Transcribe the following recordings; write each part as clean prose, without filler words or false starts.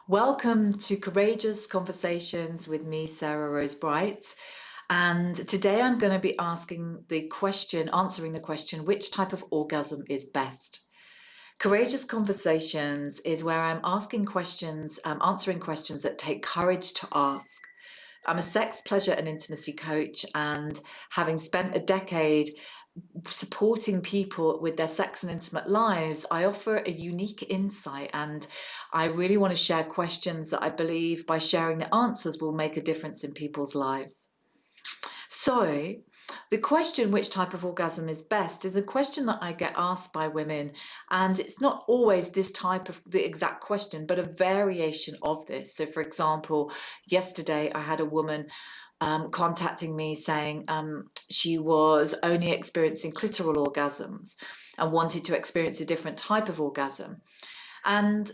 Welcome to Courageous Conversations with me, Sarah Rose Bright. And today I'm going to be answering the question, which type of orgasm is best? Courageous Conversations is where I'm asking questions, answering questions that take courage to ask. I'm a sex, pleasure, and intimacy coach, and having spent a decade supporting people with their sex and intimate lives, I offer a unique insight, and I really want to share questions that I believe by sharing the answers will make a difference in people's lives. So, the question, which type of orgasm is best, is a question that I get asked by women, and it's not always this type of the exact question, but a variation of this. So, for example, yesterday I had a woman contacting me saying she was only experiencing clitoral orgasms and wanted to experience a different type of orgasm. And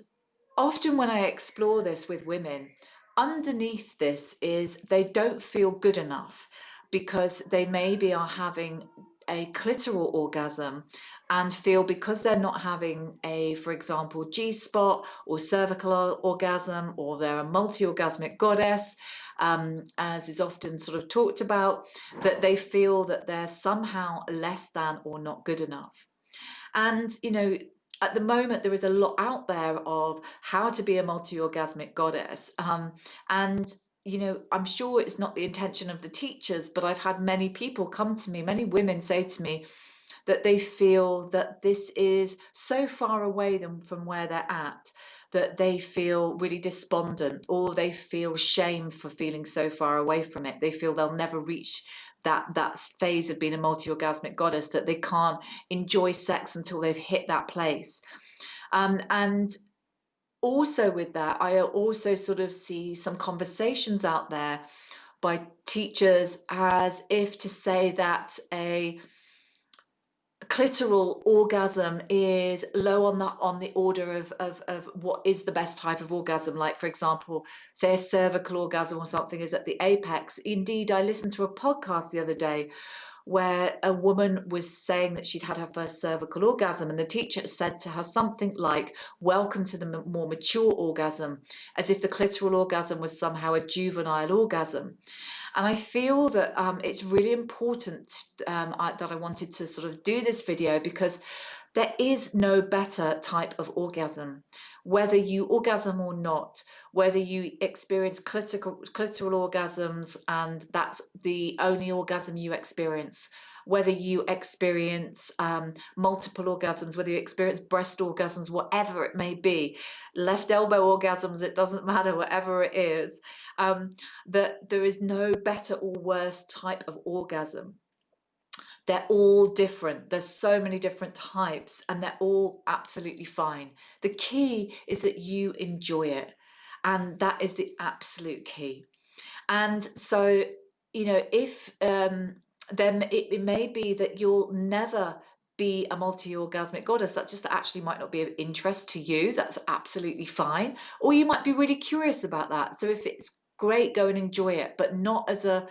often when I explore this with women, underneath this is they don't feel good enough because they maybe are having a clitoral orgasm and feel because they're not having a, for example, G-spot or cervical orgasm, or they're a multiorgasmic goddess, as is often sort of talked about, that they feel that they're somehow less than or not good enough. And, at the moment, there is a lot out there of how to be a multi-orgasmic goddess. And, I'm sure it's not the intention of the teachers, but I've had many people come to me, many women say to me that they feel that this is so far away from where they're at, that they feel really despondent, or they feel shame for feeling so far away from it. They feel they'll never reach that phase of being a multi-orgasmic goddess, that they can't enjoy sex until they've hit that place. And also with that, I also sort of see some conversations out there by teachers as if to say that a clitoral orgasm is low on the order of what is the best type of orgasm. Like, for example, say a cervical orgasm or something is at the apex. Indeed, I listened to a podcast the other day where a woman was saying that she'd had her first cervical orgasm, and the teacher said to her something like, welcome to the more mature orgasm, as if the clitoral orgasm was somehow a juvenile orgasm. And I feel that it's really important that I wanted to sort of do this video, because there is no better type of orgasm. Whether you orgasm or not, whether you experience clitoral orgasms and that's the only orgasm you experience, whether you experience multiple orgasms, whether you experience breast orgasms, whatever it may be, left elbow orgasms, it doesn't matter, whatever it is, that there is no better or worse type of orgasm. They're all different. There's so many different types, and they're all absolutely fine. The key is that you enjoy it, and that is the absolute key. And so, if then it may be that you'll never be a multi-orgasmic goddess. That just actually might not be of interest to you. That's absolutely fine. Or you might be really curious about that. So if it's great, go and enjoy it, but not as a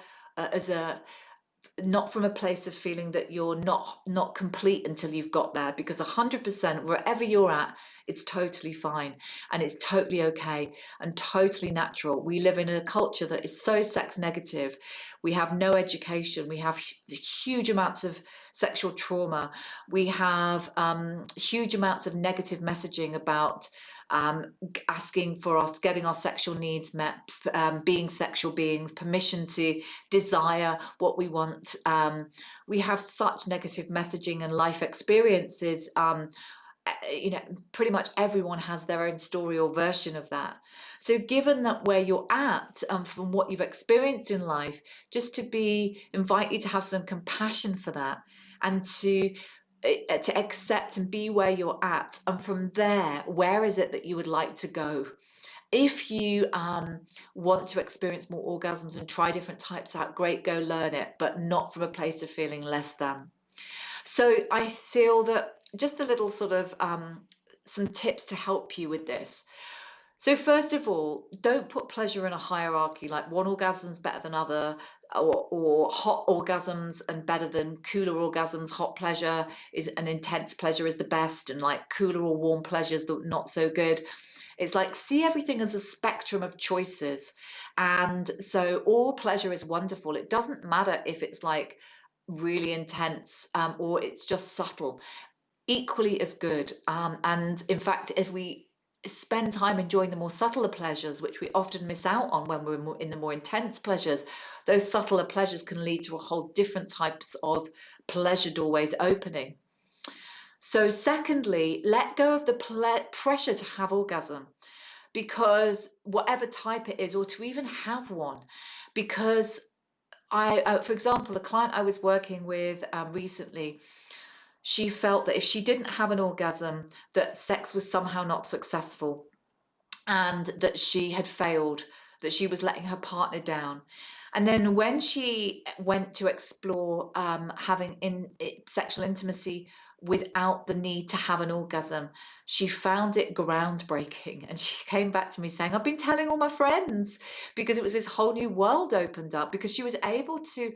not from a place of feeling that you're not complete until you've got there, because 100% wherever you're at, it's totally fine, and it's totally okay and totally natural. We live in a culture that is so sex negative. We have no education. We have huge amounts of sexual trauma. We have huge amounts of negative messaging about asking for us, getting our sexual needs met, being sexual beings, permission to desire what we want. We have such negative messaging and life experiences. Pretty much everyone has their own story or version of that. So given that where you're at, from what you've experienced in life, just to invite you to have some compassion for that, and to accept and be where you're at. And from there, where is it that you would like to go? If you want to experience more orgasms and try different types out, great, go learn it, but not from a place of feeling less than. So I feel that just a little sort of some tips to help you with this. So first of all, don't put pleasure in a hierarchy, like one orgasm is better than other, or hot orgasms and better than cooler orgasms. Hot pleasure is an intense pleasure is the best, and like cooler or warm pleasure is not so good. It's like, see everything as a spectrum of choices. And so all pleasure is wonderful. It doesn't matter if it's like really intense or it's just subtle, equally as good. And in fact, if we spend time enjoying the more subtler pleasures, which we often miss out on when we're in the more intense pleasures, those subtler pleasures can lead to a whole different types of pleasure doorways opening. So secondly, let go of the pressure to have orgasm, because whatever type it is, or to even have one, because for example, a client I was working with recently, she felt that if she didn't have an orgasm, that sex was somehow not successful and that she had failed, that she was letting her partner down. And then when she went to explore having sexual intimacy without the need to have an orgasm, she found it groundbreaking. And she came back to me saying, I've been telling all my friends, because it was this whole new world opened up, because she was able to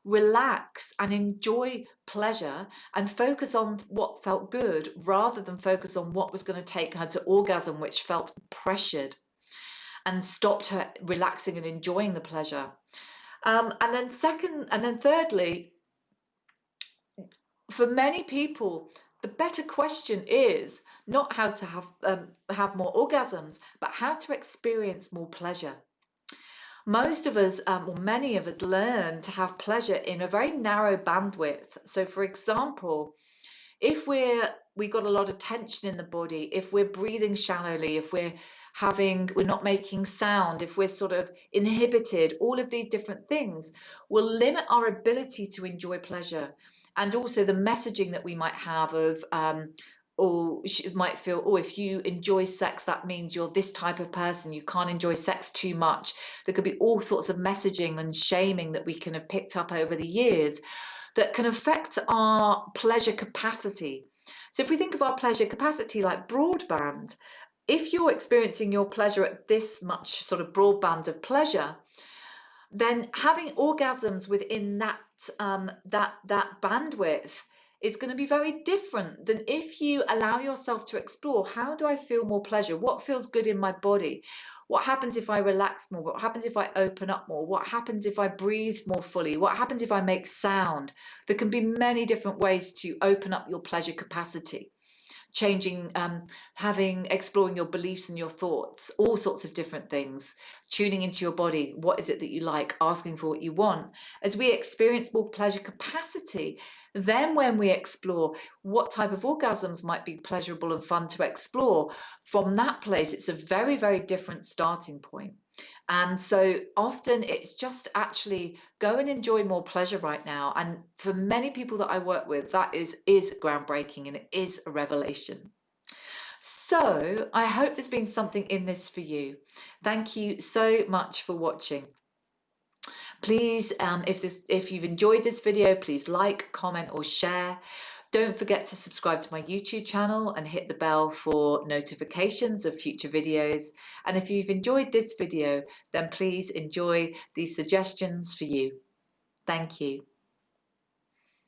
relax and enjoy pleasure and focus on what felt good rather than focus on what was going to take her to orgasm, which felt pressured, and stopped her relaxing and enjoying the pleasure. And then thirdly, for many people, the better question is not how to have more orgasms, but how to experience more pleasure. Most of us, or many of us, learn to have pleasure in a very narrow bandwidth. So, for example, if we got a lot of tension in the body, if we're breathing shallowly, if we're not making sound, if we're sort of inhibited, all of these different things will limit our ability to enjoy pleasure. And also the messaging that we might have of, or she might feel, oh, if you enjoy sex, that means you're this type of person. You can't enjoy sex too much. There could be all sorts of messaging and shaming that we can have picked up over the years that can affect our pleasure capacity. So if we think of our pleasure capacity like broadband, if you're experiencing your pleasure at this much sort of broadband of pleasure, then having orgasms within that bandwidth is going to be very different than if you allow yourself to explore, how do I feel more pleasure? What feels good in my body? What happens if I relax more? What happens if I open up more? What happens if I breathe more fully? What happens if I make sound? There can be many different ways to open up your pleasure capacity. Changing, exploring your beliefs and your thoughts, all sorts of different things, tuning into your body. What is it that you like? Asking for what you want. As we experience more pleasure capacity, then when we explore what type of orgasms might be pleasurable and fun to explore, from that place, it's a very, very different starting point. And so often it's just actually go and enjoy more pleasure right now. And for many people that I work with, that is groundbreaking and it is a revelation. So I hope there's been something in this for you. Thank you so much for watching. Please, if you've enjoyed this video, please like, comment or share. Don't forget to subscribe to my YouTube channel and hit the bell for notifications of future videos. And if you've enjoyed this video, then please enjoy these suggestions for you. Thank you.